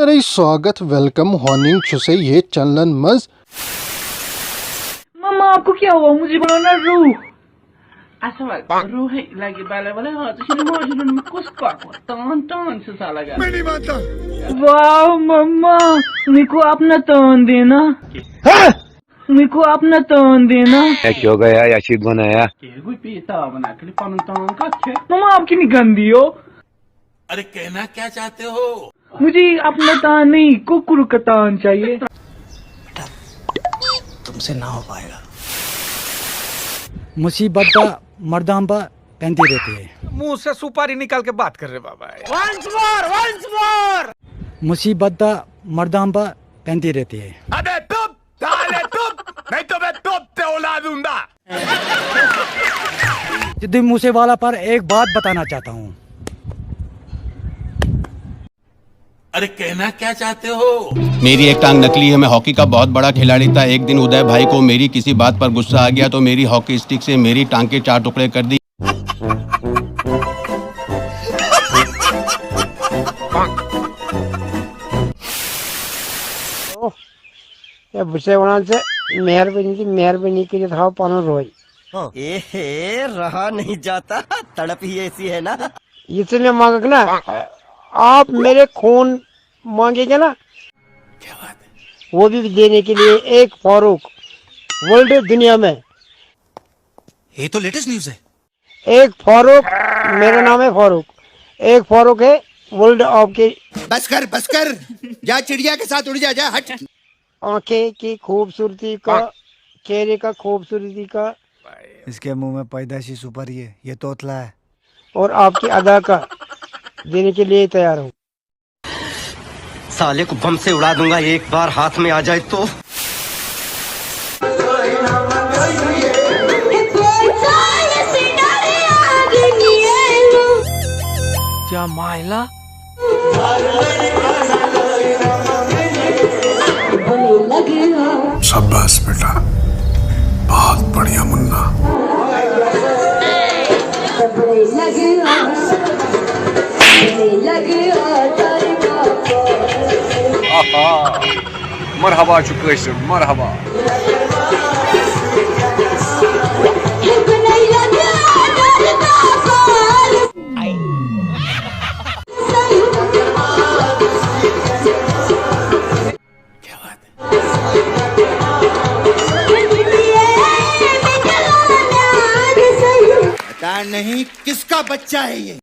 अरे स्वागत welcome horning छुसे ये चलन मज। मम्मा आपको क्या हुआ? मुझे बनाना रूह. Asal रूह lagi bala-bala tu sini mau jadi kuspak. Tonton sesalah. मैं नहीं मानता. वाह मम्मा, मेरे को अपना टोन देना. मेरे को अपना टोन देना. क्यों गया याशिद बनाया? कोई पीता बना के टोन का क्या? मम्मा आप कितनी गंदी हो. अरे कहना क्या चाहते हो? मुझे अपना तान नहीं, कुकुर का तान चाहिए. तुमसे ना हो पाएगा. मुसीबत का मर्दाम पर पहनती रहती है. मुंह से सुपारी निकाल के बात कर रहे बाबा. Once more. मुसीबत का मर्दाम पर पहनती रहती है. अबे तुम नहीं तो मैं तुम पे औला दूंगा. जिद्दी मूसे वाला पर एक बात बताना चाहता हूँ. अरे कहना क्या चाहते हो? मेरी एक टांग नकली है। मैं हॉकी का बहुत बड़ा खिलाड़ी था। एक दिन उदय भाई को मेरी किसी बात पर गुस्सा आ गया तो मेरी हॉकी स्टिक से मेरी टांग के 4 टुकड़े कर दी. मेहरबानी के लिए था पानो रोई. रहा नहीं जाता, तड़प ही ऐसी है ना. इसलिए मांग ना आप मेरे खून मांगेंगे ना. क्या बात है? वो भी देने के लिए एक फारूक वर्ल्ड दुनिया में. ये तो लेटेस्ट न्यूज़ है. एक फारूक, मेरा नाम है फारूक. एक फारूक है वर्ल्ड आपके. बस कर जा चिड़िया के साथ उड़ जा हट. आंखें की खूबसूरती का, चेहरे का खूबसूरती का, इसके मुंह में पैदाशी सुपारी है. ये तोतला है. और आपकी अदा का देने के लिए तैयार हूँ. साले को बम से उड़ा दूंगा एक बार हाथ में आ जाए तो. क्या मायला? शाबाश बेटा, बहुत बढ़िया मुन्ना. मरहबा चुकैसर मरहबा. क्या बात है? पता नहीं किसका बच्चा है ये.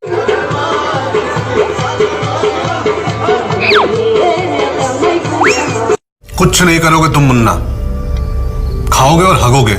कुछ नहीं करोगे तुम मुन्ना, खाओगे और हगोगे.